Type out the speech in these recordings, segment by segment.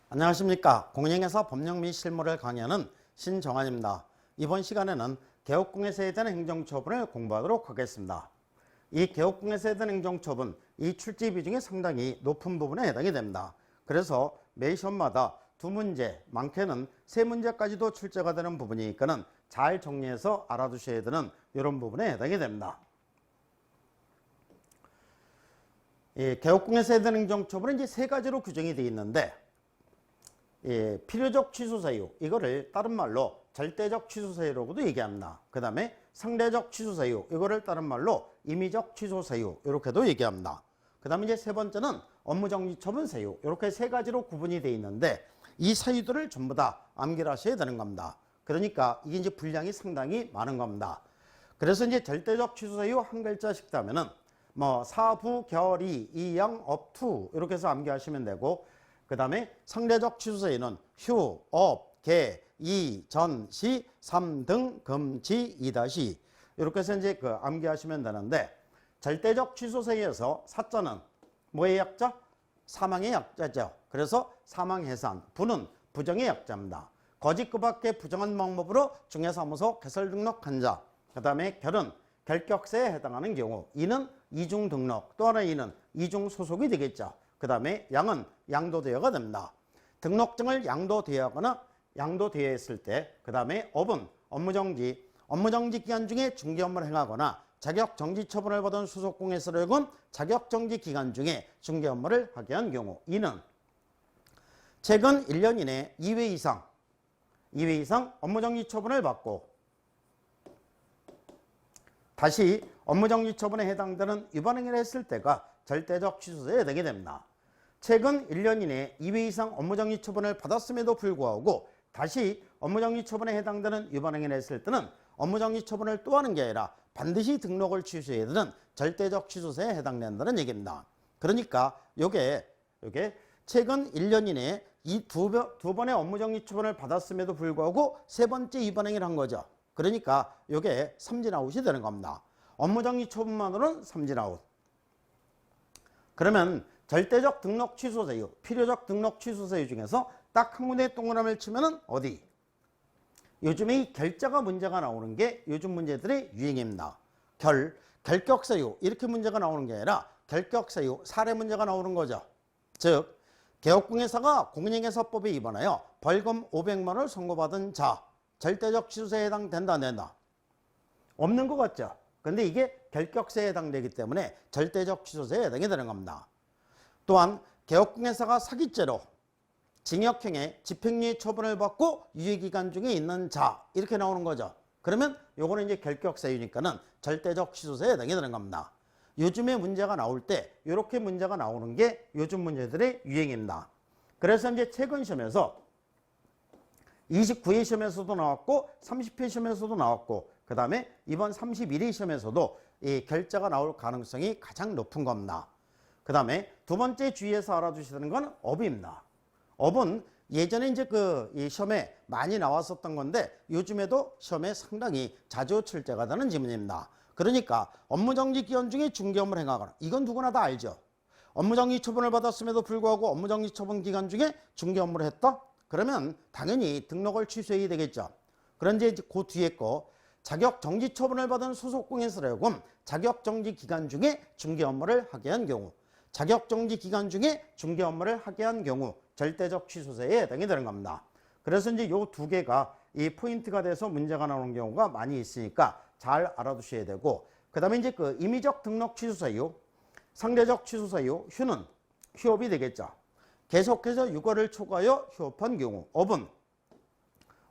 안녕하십니까. 공인중개사 법령 및 실무를 강의하는 신정환입니다. 이번 시간에는 개업공예세에 대한 행정처분을 공부하도록 하겠습니다. 이 개업공예세에 대한 행정처분, 이 출제 비중이 상당히 높은 부분에 해당이 됩니다. 그래서 매 시험마다 두 문제, 많게는 세 문제까지도 출제가 되는 부분이니까는 잘 정리해서 알아두셔야 되는 이런 부분에 해당이 됩니다. 개업공예세에 대한 행정처분은 이제 세 가지로 규정이 되어 있는데, 필요적 취소 사유, 이거를 다른 말로 절대적 취소 사유라고도 얘기합니다. 그 다음에 상대적 취소 사유, 이거를 다른 말로 임의적 취소 사유, 이렇게도 얘기합니다. 그 다음에 이제 세 번째는 업무정지 처분 사유, 이렇게 세 가지로 구분이 되어 있는데, 이 사유들을 전부 다 암기를 하셔야 되는 겁니다. 그러니까 이게 이제 분량이 상당히 많은 겁니다. 그래서 이제 절대적 취소 사유 한 글자씩 따면은 사부, 결의, 이양, 업투 이렇게 해서 암기하시면 되고, 그 다음에 상대적 취소 사유는 휴, 업, 개, 이, 전, 시, 삼 등, 금, 지, 이다시 이렇게 해서 이제 암기하시면 되는데, 절대적 취소 사유에서 사자는 뭐의 약자? 사망의 약자죠. 그래서 사망해산, 부는 부정의 약자입니다. 거짓 그 밖에 부정한 방법으로 중개사무소 개설 등록한 자, 그 다음에 결은 결격세에 해당하는 경우, 이는 이중 등록, 또 하나 이는 이중 소속이 되겠죠. 그 다음에 양은 양도대여가 됩니다. 등록증을 양도대여하거나 양도대여했을 때, 그 다음에 업은 업무정지, 업무정지 기간 중에 중개 업무를 행하거나 자격정지 처분을 받은 소속공예사로군 자격정지 기간 중에 중개 업무를 하게 한 경우, 이는 최근 1년 이내 2회 이상 업무정지 처분을 받고 다시 업무정지 처분에 해당되는 위반행위를 했을 때가 절대적 취소사유에 해당이 됩니다. 최근 1년 이내에 2회 이상 업무정지 처분을 받았음에도 불구하고 다시 업무정지 처분에 해당되는 위반행위를 했을 때는 업무정지 처분을 또 하는 게 아니라 반드시 등록을 취소해야 되는 절대적 취소사유에 해당된다는 얘기입니다. 그러니까 요게 최근 1년 이내에 이 두 번의 업무정지 처분을 받았음에도 불구하고 세 번째 위반행위를 한 거죠. 그러니까 요게 삼진아웃이 되는 겁니다. 업무정지 처분만으로는 삼진아웃. 그러면 절대적 등록 취소 사유, 필요적 등록 취소 사유 중에서 딱 한 군데 동그라미를 치면은 어디? 요즘에 이 결자가 문제가 나오는 게 요즘 문제들의 유행입니다. 결격 사유 이렇게 문제가 나오는 게 아니라 결격 사유, 사례 문제가 나오는 거죠. 즉, 개업공예사가 공인중개사법에 위반하여 벌금 500만 원을 선고받은 자, 절대적 취소사유에 해당된다 안 된다? 없는 것 같죠? 근데 이게 결격세에 해당되기 때문에 절대적 취소세에 해당이 되는 겁니다. 또한 개업공예사가 사기죄로 징역형의 집행유예 처분을 받고 유예기간 중에 있는 자, 이렇게 나오는 거죠. 그러면 요거는 이제 결격사유니까는 절대적 취소세에 해당이 되는 겁니다. 요즘에 문제가 나올 때 이렇게 문제가 나오는 게 요즘 문제들의 유행입니다. 그래서 이제 최근 시험에서 29회 시험에서도 나왔고 30회 시험에서도 나왔고, 그 다음에 이번 31회 시험에서도 이 결자가 나올 가능성이 가장 높은 겁니다. 그 다음에 두 번째 주의해서 알아두시는 건 업입니다. 업은 예전에 이제 이 시험에 많이 나왔었던 건데 요즘에도 시험에 상당히 자주 출제가 되는 지문입니다. 그러니까 업무정지 기간 중에 중개 업무를 행하거나, 이건 누구나 다 알죠. 업무정지 처분을 받았음에도 불구하고 업무정지 처분 기간 중에 중개 업무를 했다? 그러면 당연히 등록을 취소해야 되겠죠. 그런데 이제 그 뒤에 거, 자격정지 처분을 받은 소속공예사로군 자격정지 기간 중에 중개 업무를 하게 한 경우, 자격정지 기간 중에 중개 업무를 하게 한 경우 절대적 취소세에 해당이 되는 겁니다. 그래서 이제 요 두 개가 이 포인트가 돼서 문제가 나오는 경우가 많이 있으니까 잘 알아두셔야 되고, 그 다음에 이제 임의적 등록 취소사유, 상대적 취소사유, 휴는 휴업이 되겠죠. 계속해서 유거를 초과하여 휴업한 경우, 업은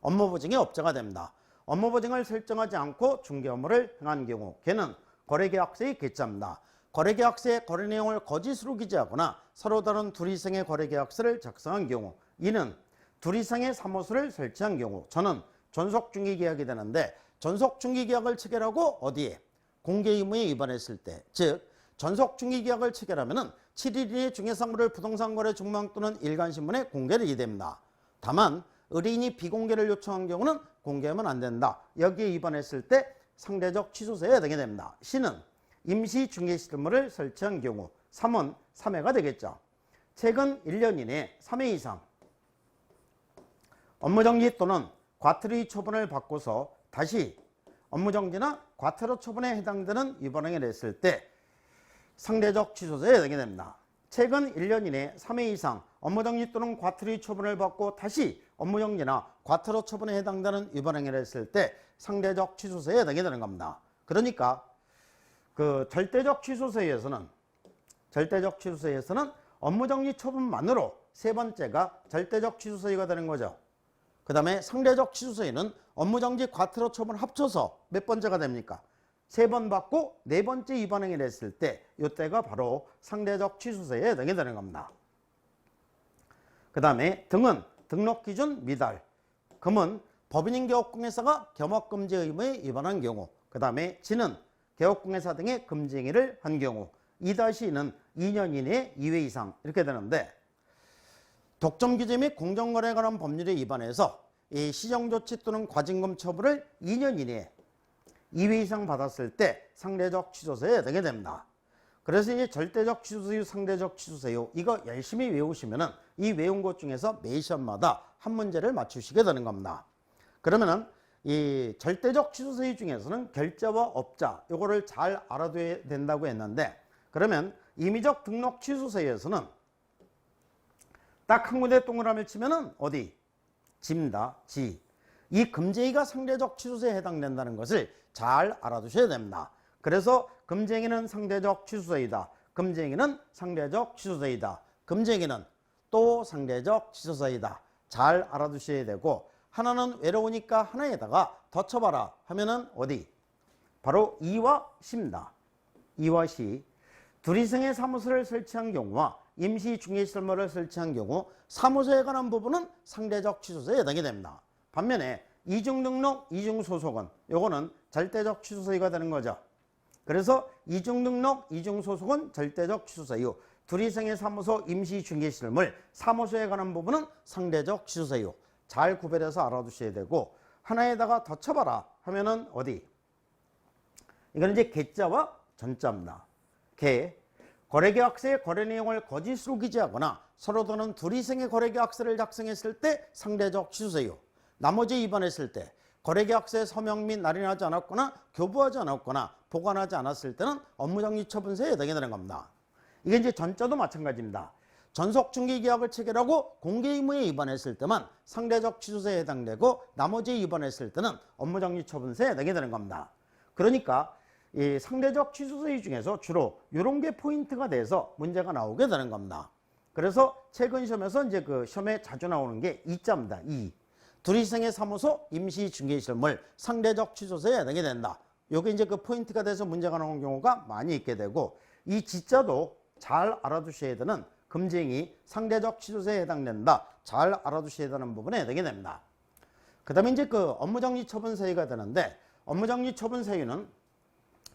업무보증의 업자가 됩니다. 업무보증을 설정하지 않고 중개 업무를 행한 경우, 개는 거래계약서의 계자입니다. 거래계약서의 거래 내용을 거짓으로 기재하거나 서로 다른 둘 이상의 거래계약서를 작성한 경우, 이는 둘 이상의 사무소를 설치한 경우, 저는 전속중개계약이 되는데 전속중개계약을 체결하고 어디에? 공개의무에 위반했을 때, 즉 전속중개계약을 체결하면은 7일 이내 중개사무를 부동산거래 중망 또는 일간신문에 공개를 해야 됩니다. 다만 의뢰인이 비공개를 요청한 경우는 공개하면 안 된다. 여기에 위반했을 때 상대적 취소세에 해당이 됩니다. C는 임시중개실무를 설치한 경우, 3은 3회가 되겠죠. 최근 1년 이내에 3회 이상 업무정지 또는 과태료 처분을 받고서 다시 업무정지나 과태료 처분에 해당되는 위반 행위를 했을 때 상대적 취소세에 해당이 됩니다. 최근 1년 이내 3회 이상 업무정지 또는 과태료 처분을 받고 다시 업무정지나 과태료 처분에 해당되는 위반 행위를 했을 때 상대적 취소세에 해당이 되는 겁니다. 그러니까 그 절대적 취소세에서는 업무정지 처분만으로 세 번째가 절대적 취소세가 되는 거죠. 그 다음에 상대적 취소세는 업무정지 과태료 처분 합쳐서 몇 번째가 됩니까? 3번 받고 4번째 위반 행위를 했을 때 이때가 바로 상대적 취소세에 해당이 되는 겁니다. 그 다음에 등은 등록기준 미달, 금은 법인인 개업공회사가 겸업금지 의무에 위반한 경우, 그 다음에 진은 개업공회사 등의 금지 행위를 한 경우, 2-2는 2년 이내에 2회 이상 이렇게 되는데, 독점규제 및 공정거래에 관한 법률에 위반해서 이 시정조치 또는 과징금 처분을 2년 이내에 2회 이상 받았을 때 상대적 취소세에 해당이 됩니다. 그래서 이제 절대적 취소세유, 상대적 취소세유 이거 열심히 외우시면은 이 외운 것 중에서 매 시험마다 한 문제를 맞추시게 되는 겁니다. 그러면은 이 절대적 취소세유 중에서는 결제와 업자 요거를 잘 알아둬야 된다고 했는데, 그러면 임의적 등록 취소세유에서는 딱 한 군데 동그라미를 치면은 어디? 지입니다. 지. 이 금지행위가 상대적 취소세에 해당된다는 것을 잘 알아두셔야 됩니다. 그래서 금지행위는 상대적 취소세이다. 금지행위는 상대적 취소세이다. 금지행위는 또 상대적 취소세이다. 잘 알아두셔야 되고, 하나는 외로우니까 하나에다가 더 쳐봐라 하면은 어디? 바로 이와 시입니다. 이와 시. 둘이상의 사무소를 설치한 경우와 임시 중개시설물을 설치한 경우 사무소에 관한 부분은 상대적 취소세에 해당이 됩니다. 반면에 이중등록, 이중소속은 요거는 절대적 취소세가 되는 거죠. 그래서 이중등록, 이중소속은 절대적 취소세유, 둘이상의 사무소, 임시 중개시설물, 사무소에 관한 부분은 상대적 취소세유. 잘 구별해서 알아두셔야 되고, 하나에다가 더 쳐봐라 하면은 어디? 이거는 이제 개자와 전자입니다. 개. 거래계약서의 거래 내용을 거짓으로 기재하거나 서로 다른 둘이상의 거래계약서를 작성했을 때 상대적 취소세유. 나머지 위반했을 때 거래계약서에 서명 및 날인하지 않았거나 교부하지 않았거나 보관하지 않았을 때는 업무정지 처분세에 해당이 되는 겁니다. 이게 이제 전자도 마찬가지입니다. 전속중개계약을 체결하고 공개의무에 위반했을 때만 상대적 취소세에 해당되고 나머지 위반했을 때는 업무정지 처분세에 해당이 되는 겁니다. 그러니까 이 상대적 취소세유 중에서 주로 이런 게 포인트가 돼서 문제가 나오게 되는 겁니다. 그래서 최근 시험에서 이제 그 시험에 자주 나오는 게 2자입니다. 2. 둘이상의 사무소, 임시 중개시설물, 상대적 취소세에 해당이 된다. 요게 이제 그 포인트가 돼서 문제가 나오는 경우가 많이 있게 되고, 이 지자도 잘 알아두셔야 되는 금지행위, 상대적 취소세에 해당된다. 잘 알아두셔야 되는 부분에 해당이 됩니다. 그 다음에 이제 그 업무정지 처분세유가 되는데, 업무정지 처분세유는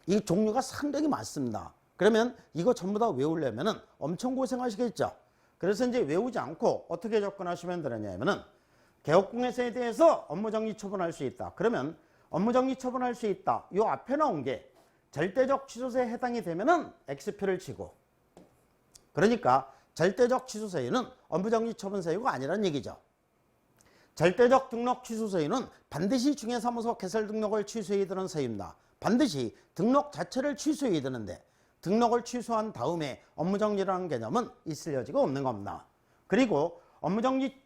이 종류가 상당히 많습니다. 그러면 이거 전부 다 외우려면은 엄청 고생하시겠죠. 그래서 이제 외우지 않고 어떻게 접근하시면 되느냐면은, 개업공회사에 대해서 업무정지 처분할 수 있다. 그러면 업무정지 처분할 수 있다. 요 앞에 나온 게 절대적 취소세에 해당이 되면은 X표를 치고, 그러니까 절대적 취소세유는 업무정지 처분세유가 아니라는 얘기죠. 절대적 등록 취소세유는 반드시 중개사무소 개설 등록을 취소해야 되는 세유입니다. 반드시 등록 자체를 취소해야 되는데, 등록을 취소한 다음에 업무정지라는 개념은 있을 여지가 없는 겁니다. 그리고 업무정지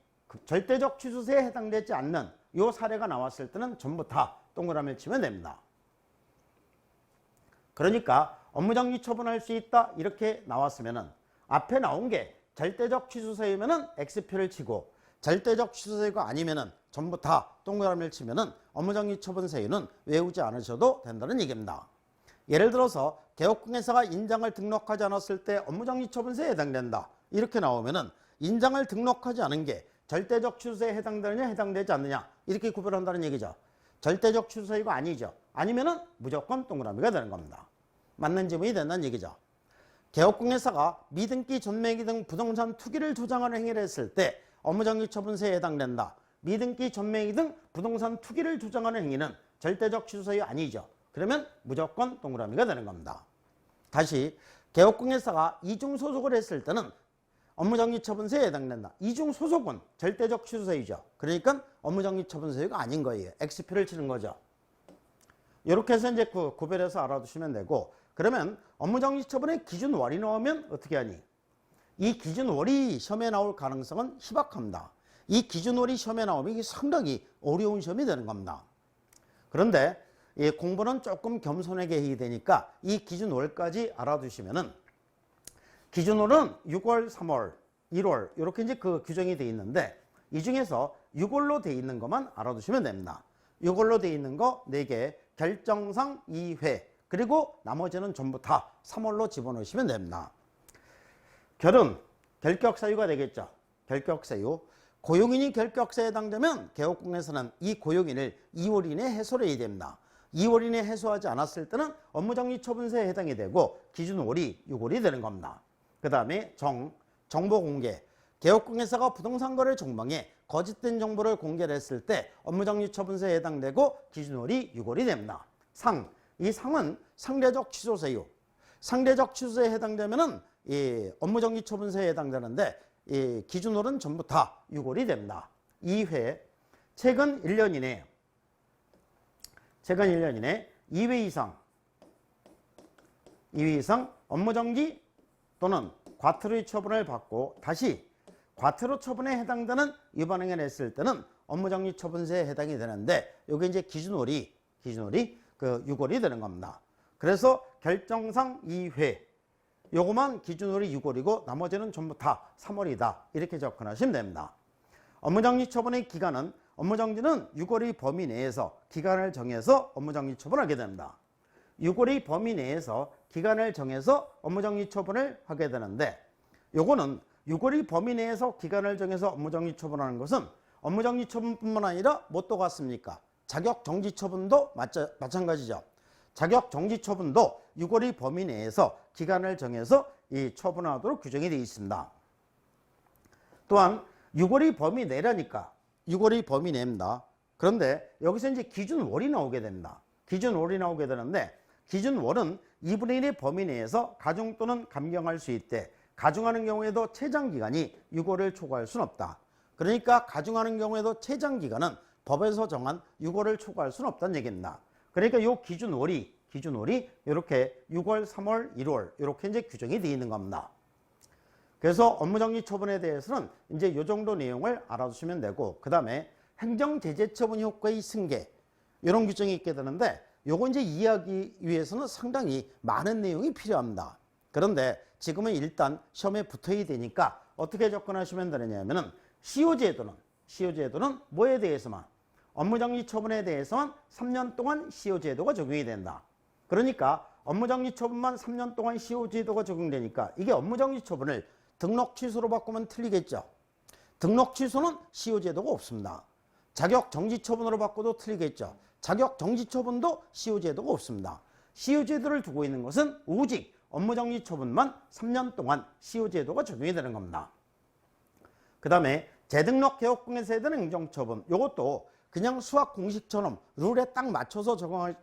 절대적 취소세에 해당되지 않는 이 사례가 나왔을 때는 전부 다 동그라미를 치면 됩니다. 그러니까 업무정지 처분할 수 있다 이렇게 나왔으면은 앞에 나온 게 절대적 취소세유면은 X표를 치고, 절대적 취소세유가 아니면은 전부 다 동그라미를 치면은 업무정지 처분세유는 외우지 않으셔도 된다는 얘기입니다. 예를 들어서 개업공회사가 인장을 등록하지 않았을 때 업무정지 처분세에 해당된다 이렇게 나오면은 인장을 등록하지 않은 게 절대적 취소세에 해당되느냐 해당되지 않느냐 이렇게 구별한다는 얘기죠. 절대적 취소세유가 아니죠. 아니면은 무조건 동그라미가 되는 겁니다. 맞는 지문이 된다는 얘기죠. 개업공회사가 미등기, 전매기 등 부동산 투기를 조장하는 행위를 했을 때 업무정지 처분세에 해당된다. 미등기, 전매기 등 부동산 투기를 조장하는 행위는 절대적 취소세유 아니죠. 그러면 무조건 동그라미가 되는 겁니다. 다시 개업공회사가 이중소속을 했을 때는 업무정지처분서에 해당된다. 이중 소속은 절대적 취소사유죠. 그러니까 업무정지처분서유가 아닌 거예요. X표를 치는 거죠. 이렇게 해서 이제 구별해서 알아두시면 되고, 그러면 업무정지처분의 기준월이 나오면 어떻게 하니? 이 기준월이 시험에 나올 가능성은 희박합니다. 이 기준월이 시험에 나오면 이게 상당히 어려운 시험이 되는 겁니다. 그런데 이 공부는 조금 겸손하게 해야 되니까 이 기준월까지 알아두시면은, 기준월은 6월, 3월, 1월 이렇게 이제 그 규정이 되어 있는데, 이 중에서 6월로 되어 있는 것만 알아두시면 됩니다. 6월로 되어 있는 거 4개, 결정상 2회, 그리고 나머지는 전부 다 3월로 집어넣으시면 됩니다. 결은 결격사유가 되겠죠. 결격사유. 고용인이 결격사유에 해당되면 개업공에서는 이 고용인을 2월 이내에 해소를 해야 됩니다. 2월 이내에 해소하지 않았을 때는 업무정지처분서에 해당이 되고 기준월이 6월이 되는 겁니다. 그 다음에 정보공개. 개업공회사가 부동산 거래 정보에 거짓된 정보를 공개를 했을 때 업무정지처분서에 해당되고 기준월이 6월이 됩니다. 이 상은 상대적 취소사유. 상대적 취소에 해당되면은 이 업무정지처분서에 해당되는데, 이 기준월은 전부 다 6월이 됩니다. 2회. 최근 1년 이내 2회 이상 업무정지 또는 과태료 처분을 받고 다시 과태료 처분에 해당되는 위반 행위를 했을 때는 업무정지 처분서에 해당이 되는데, 이게 이제 기준월이 그 6월이 되는 겁니다. 그래서 결정상 2회 요거만 기준월이 6월이고 나머지는 전부 다 3월이다. 이렇게 접근하시면 됩니다. 업무정지 처분의 기간은, 업무정지는 6월의 범위 내에서 기간을 정해서 업무정지 처분하게 됩니다. 6월의 범위 내에서 기간을 정해서 업무정지 처분을 하게 되는데, 요거는 6월의 범위 내에서 기간을 정해서 업무정지 처분하는 것은 업무정지 처분뿐만 아니라 뭣도 같습니까? 자격정지 처분도 마찬가지죠. 자격정지 처분도 6월의 범위 내에서 기간을 정해서 이 처분하도록 규정이 되어 있습니다. 또한 6월의 범위 내라니까 6월의 범위 내입니다. 그런데 여기서 이제 기준월이 나오게 됩니다. 기준월이 나오게 되는데, 기준월은 2분의 1의 범위 내에서 가중 또는 감경할 수 있대. 가중하는 경우에도 최장기간이 6월을 초과할 수는 없다. 그러니까 가중하는 경우에도 최장기간은 법에서 정한 6월을 초과할 수는 없다는 얘기입니다. 그러니까 이 기준월이 이렇게 6월, 3월, 1월 이렇게 이제 규정이 되어 있는 겁니다. 그래서 업무정지 처분에 대해서는 이제 이 정도 내용을 알아두시면 되고, 그 다음에 행정제재처분 효과의 승계 이런 규정이 있게 되는데, 요거 이제 이해하기 위해서는 상당히 많은 내용이 필요합니다. 그런데 지금은 일단 시험에 붙어야 되니까 어떻게 접근하시면 되느냐면은, 시효제도는 뭐에 대해서만? 업무정지 처분에 대해서만 3년 동안 시효제도가 적용이 된다. 그러니까 업무정지 처분만 3년 동안 시효제도가 적용되니까 이게 업무정지 처분을 등록 취소로 바꾸면 틀리겠죠. 등록 취소는 시효제도가 없습니다. 자격정지 처분으로 바꿔도 틀리겠죠. 자격정지 처분도 시효제도가 없습니다. 시효제도를 두고 있는 것은 오직 업무정지 처분만 3년 동안 시효제도가 적용이 되는 겁니다. 그 다음에 재등록 개업공에서 해당 행정처분, 이것도 그냥 수학 공식처럼 룰에 딱 맞춰서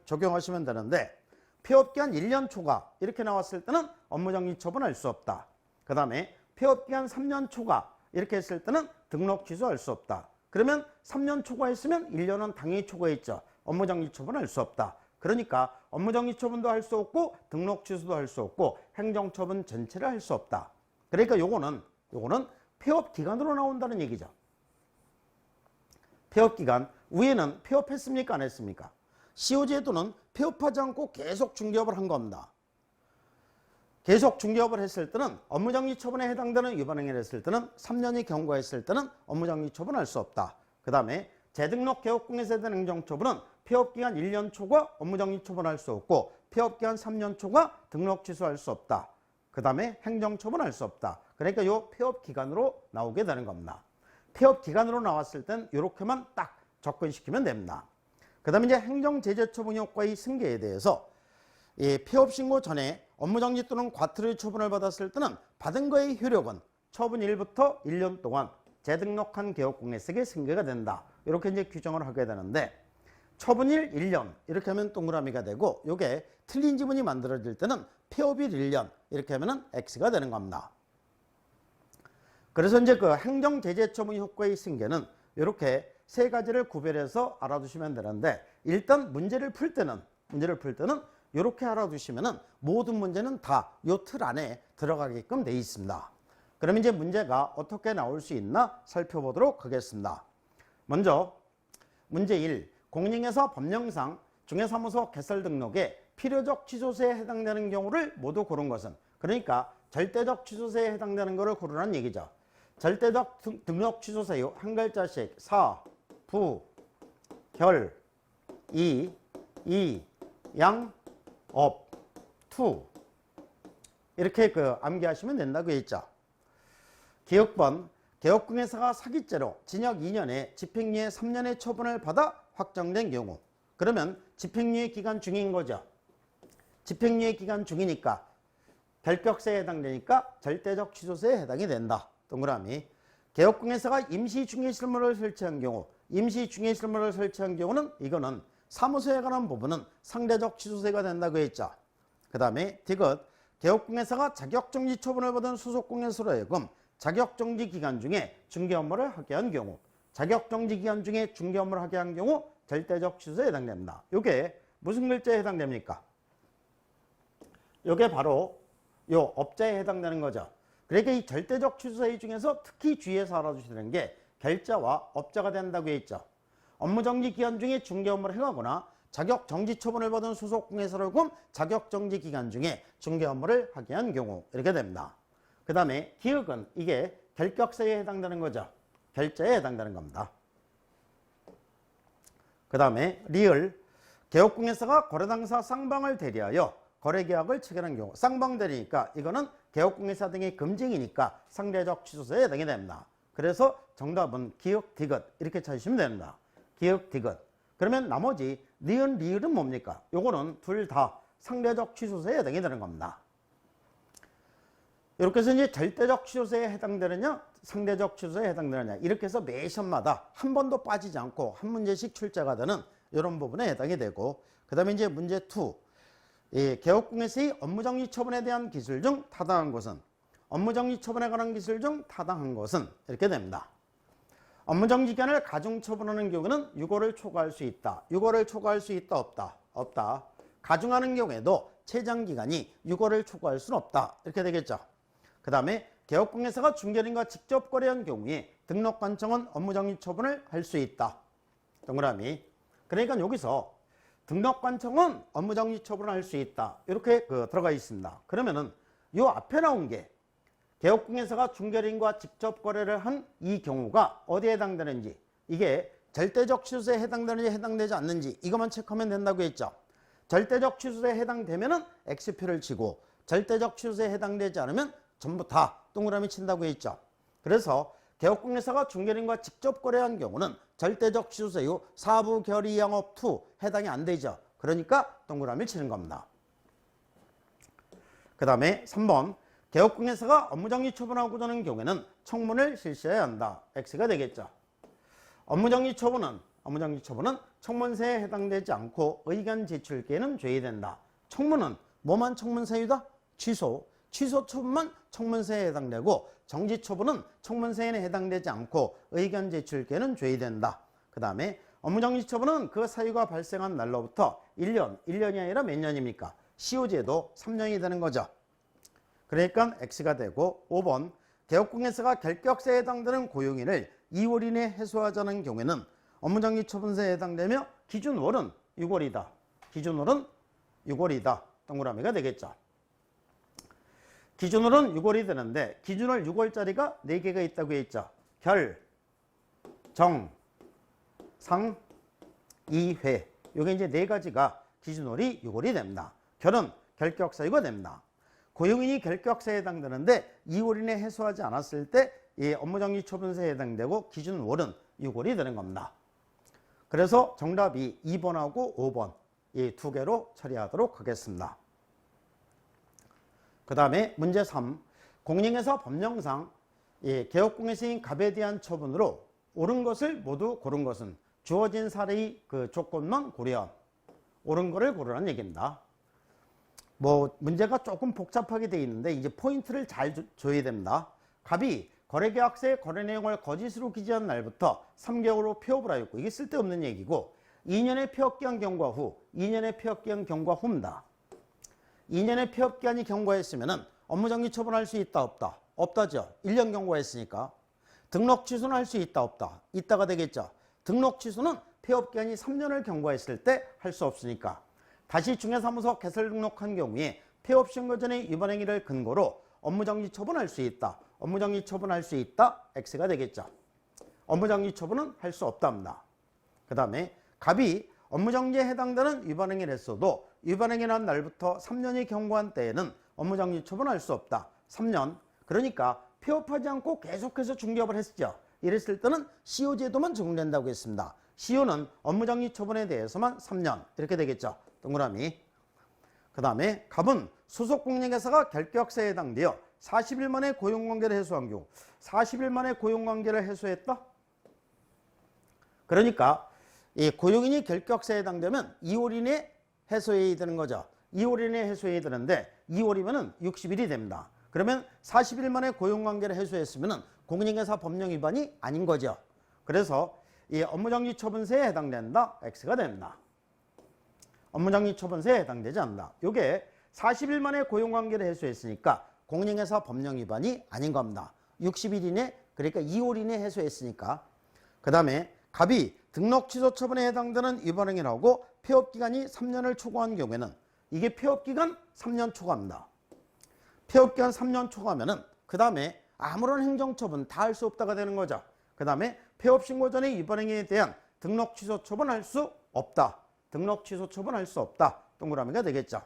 적용하시면 되는데, 폐업기한 1년 초과 이렇게 나왔을 때는 업무정지 처분할 수 없다. 그 다음에 폐업기한 3년 초과 이렇게 했을 때는 등록 취소할 수 없다. 그러면 3년 초과했으면 1년은 당연히 초과했죠. 업무정지 처분할 수 없다. 그러니까 업무정지 처분도 할 수 없고 등록 취소도 할 수 없고 행정처분 전체를 할 수 없다. 그러니까 요거는 폐업기간으로 나온다는 얘기죠. 폐업기간, 위에는 폐업했습니까? 안 했습니까? 시효제도는 폐업하지 않고 계속 중개업을 한 겁니다. 계속 중개업을 했을 때는 업무정지 처분에 해당되는 위반행위를 했을 때는 3년이 경과했을 때는 업무정지 처분할 수 없다. 그 다음에 재등록 개업공에서 해당 행정처분은 폐업기간 1년 초과 업무정지 처분할 수 없고 폐업기간 3년 초과 등록 취소할 수 없다. 그 다음에 행정처분할 수 없다. 그러니까 이 폐업기간으로 나오게 되는 겁니다. 폐업기간으로 나왔을 땐 이렇게만 딱 접근시키면 됩니다. 그 다음에 이제 행정제재처분 효과의 승계에 대해서, 이 폐업신고 전에 업무정지 또는 과태료 처분을 받았을 때는 받은 거의 효력은 처분일부터 1년 동안 재등록한 개업공회에게 승계가 된다. 이렇게 이제 규정을 하게 되는데, 처분일 1년 이렇게 하면 동그라미가 되고, 요게 틀린 지문이 만들어질 때는 폐업일 1년 이렇게 하면 X가 되는 겁니다. 그래서 이제 그 행정제재 처분 효과의 승계는 이렇게 세 가지를 구별해서 알아두시면 되는데, 일단 문제를 풀 때는 이렇게 알아두시면은 모든 문제는 다 이 틀 안에 들어가게끔 돼 있습니다. 그럼 이제 문제가 어떻게 나올 수 있나 살펴보도록 하겠습니다. 먼저 문제 1. 공인중개사 법령상 중개사무소 개설 등록에 필요적 취소세에 해당되는 경우를 모두 고른 것은, 그러니까 절대적 취소세에 해당되는 것을 고르라는 얘기죠. 절대적 등록 취소세요. 한 글자씩 사, 부, 결, 이, 양, 업, 투 이렇게 암기하시면 된다고 했죠. 기억번, 개업공인회사가 사기죄로 징역 2년에 집행유예 3년의 처분을 받아 확정된 경우, 그러면 집행유예 기간 중인 거죠. 집행유예 기간 중이니까 결격세에 해당되니까 절대적 취소세에 해당이 된다. 동그라미. 개업공인회사가 임시중개실물을 설치한 경우, 임시중개실물을 설치한 경우는 이거는 사무소에 관한 부분은 상대적 취소세가 된다고 했죠. 그 다음에 디귿, 개업공인회사가 자격정지 처분을 받은 소속공인회사로 하여금 자격정지 기간 중에 중개 업무를 하게 한 경우, 자격정지 기간 중에 중개 업무를 하게 한 경우 절대적 취소에 해당됩니다. 이게 무슨 글자에 해당됩니까? 이게 바로 요 업자에 해당되는 거죠. 그러니까 이 절대적 취소세 중에서 특히 주의해서 알아주시는 게 결자와 업자가 된다고 했죠. 업무정지 기간 중에 중개 업무를 행하거나 자격정지 처분을 받은 소속공인회사로 금 자격정지 기간 중에 중개 업무를 하게 한 경우 이렇게 됩니다. 그 다음에 기억은 이게 결격세에 해당되는 거죠. 결자에 해당되는 겁니다. 그 다음에 리을, 개업공인회사가 거래당사 쌍방을 대리하여 거래계약을 체결한 경우, 쌍방 대리니까 이거는 개업공인회사 등의 금징이니까 상대적 취소세에 해당이 됩니다. 그래서 정답은 기억, 디귿 이렇게 찾으시면 됩니다. 기억, 디귿. 그러면 나머지 니은, 리을은 뭡니까? 요거는 둘 다 상대적 취소세에 해당이 되는 겁니다. 이렇게 해서 이제 절대적 취소세에 해당되느냐, 상대적 취소세에 해당되느냐, 이렇게 해서 매 시험마다 한 번도 빠지지 않고 한 문제씩 출제가 되는 이런 부분에 해당이 되고, 그 다음에 이제 문제 2. 개업공인회사의 업무정지 처분에 대한 기술 중 타당한 것은, 업무정지 처분에 관한 기술 중 타당한 것은 이렇게 됩니다. 업무정지 기간을 가중 처분하는 경우는 6월을 초과할 수 있다. 6월을 초과할 수 있다, 없다? 없다. 가중하는 경우에도 최장기간이 6월을 초과할 수는 없다. 이렇게 되겠죠. 그 다음에 개업공인회사가 중개인과 직접 거래한 경우에 등록관청은 업무정지 처분을 할 수 있다. 동그라미. 그러니까 여기서 등록관청은 업무정지 처분을 할 수 있다. 이렇게 들어가 있습니다. 그러면은 요 앞에 나온 게 개업공인회사가 중개인과 직접 거래를 한 이 경우가 어디에 해당되는지, 이게 절대적 취소세에 해당되는지 해당되지 않는지 이것만 체크하면 된다고 했죠. 절대적 취소세에 해당되면은 X표를 치고, 절대적 취소세에 해당되지 않으면 전부 다 동그라미 친다고 했죠. 그래서 개업공인회사가 중개인과 직접 거래한 경우는 절대적 취소세요 사부 결의 양업 투 해당이 안 되죠. 그러니까 동그라미를 치는 겁니다. 그 다음에 3번, 개업공인회사가 업무정지 처분하고자 하는 경우에는 청문을 실시해야 한다. X가 되겠죠. 업무정지 처분은 청문세에 해당되지 않고 의견 제출기에는 제외된다. 청문은 뭐만 청문세유다? 취소 처분만 청문세에 해당되고, 정지 처분은 청문세에는 해당되지 않고 의견 제출기에는 제외된다. 그 다음에 업무정지 처분은 그 사유가 발생한 날로부터 1년이 아니라 몇 년입니까? 시효제도 3년이 되는 거죠. 그러니까 X가 되고, 5번, 개업공인회사가 결격세에 해당되는 고용인을 2월 이내에 해소하자는 경우에는 업무정지 처분세에 해당되며 기준월은 6월이다. 기준월은 6월이다. 동그라미가 되겠죠. 기준월은 6월이 되는데 기준월 6월짜리가 4개가 있다고 했죠. 결, 정, 상, 이회. 요게 이제 4가지가 기준월이 6월이 됩니다. 결은 결격사유가 됩니다. 고용인이 결격세에 해당되는데 2월 이내에 해소하지 않았을 때 업무정지 처분세에 해당되고 기준월은 6월이 되는 겁니다. 그래서 정답이 2번하고 5번 이 2개로 처리하도록 하겠습니다. 그 다음에 문제 3. 공인중개사 법령상 개업공인회사인 갑에 대한 처분으로 옳은 것을 모두 고른 것은 주어진 사례의 조건만 고려한 옳은 거를 고르라는 얘기입니다. 문제가 조금 복잡하게 되어 있는데 이제 포인트를 잘 줘야 됩니다. 갑이 거래계약서의 거래 내용을 거짓으로 기재한 날부터 3개월 후 폐업을 하였고, 이게 쓸데없는 얘기고, 2년의 폐업기한 경과 후, 2년의 폐업기한 경과 후입니다. 2년의 폐업기한이 경과했으면 업무정지 처분할 수 있다 없다? 없다죠. 1년 경과했으니까. 등록 취소는 할 수 있다 없다? 있다가 되겠죠. 등록 취소는 폐업기한이 3년을 경과했을 때 할 수 없으니까. 다시 중개사무소 개설 등록한 경우에 폐업 신고 전의 위반 행위를 근거로 업무정지 처분할 수 있다. 업무정지 처분할 수 있다. X가 되겠죠. 업무정지 처분은 할 수 없답니다. 그 다음에 갑이 업무정지에 해당되는 위반 행위를 했어도 위반 행위를 한 날부터 3년이 경과한 때에는 업무정지 처분할 수 없다. 3년. 그러니까 폐업하지 않고 계속해서 중개업을 했죠. 이랬을 때는 CO 제도만 적용된다고 했습니다. CO는 업무정지 처분에 대해서만 3년. 이렇게 되겠죠. 동그라미. 그 다음에 갑은 소속 공인회사가 결격사에 해당되어 40일 만에 고용관계를 해소한 경우. 40일 만에 고용관계를 해소했다? 그러니까 이 고용인이 결격사에 해당되면 2월 이내에 해소해야 되는 거죠. 2월 이내에 해소해야 되는데 2월이면 60일이 됩니다. 그러면 40일 만에 고용관계를 해소했으면 공인회사 법령 위반이 아닌 거죠. 그래서 이 업무정지 처분세에 해당된다. X가 됩니다. 업무정지 처분세에 해당되지 않는다. 이게 40일 만에 고용관계를 해소했으니까 공인회사 법령 위반이 아닌 겁니다. 60일 이내, 그러니까 2월 이내 해소했으니까. 그 다음에 갑이 등록 취소 처분에 해당되는 위반 행위를 하고 폐업기간이 3년을 초과한 경우에는 이게 폐업기간 3년 초과입니다. 폐업기간 3년 초과하면은 그 다음에 아무런 행정처분 다 할 수 없다가 되는 거죠. 그 다음에 폐업신고 전의 위반 행위에 대한 등록 취소 처분할 수 없다. 등록 취소 처분할 수 없다. 동그라미가 되겠죠.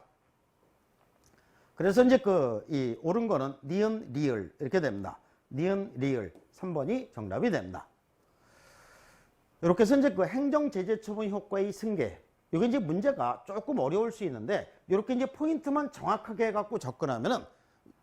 그래서 이제 이 옳은 거는 니은 리을 이렇게 됩니다. 니은 리을 3번이 정답이 됩니다. 이렇게 해서 이제 행정 제재 처분 효과의 승계. 이게 이제 문제가 조금 어려울 수 있는데 이렇게 이제 포인트만 정확하게 해갖고 접근하면은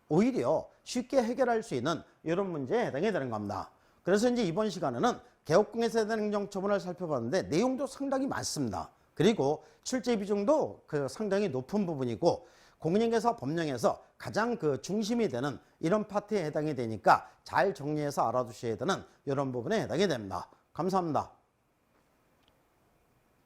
오히려 쉽게 해결할 수 있는 이런 문제에 해당이 되는 겁니다. 그래서 이제 이번 시간에는 개업공개사에 대한 행정처분을 살펴봤는데 내용도 상당히 많습니다. 그리고 출제 비중도 상당히 높은 부분이고 공인중개사 법령에서 가장 중심이 되는 이런 파트에 해당이 되니까 잘 정리해서 알아두셔야 되는 이런 부분에 해당이 됩니다. 감사합니다.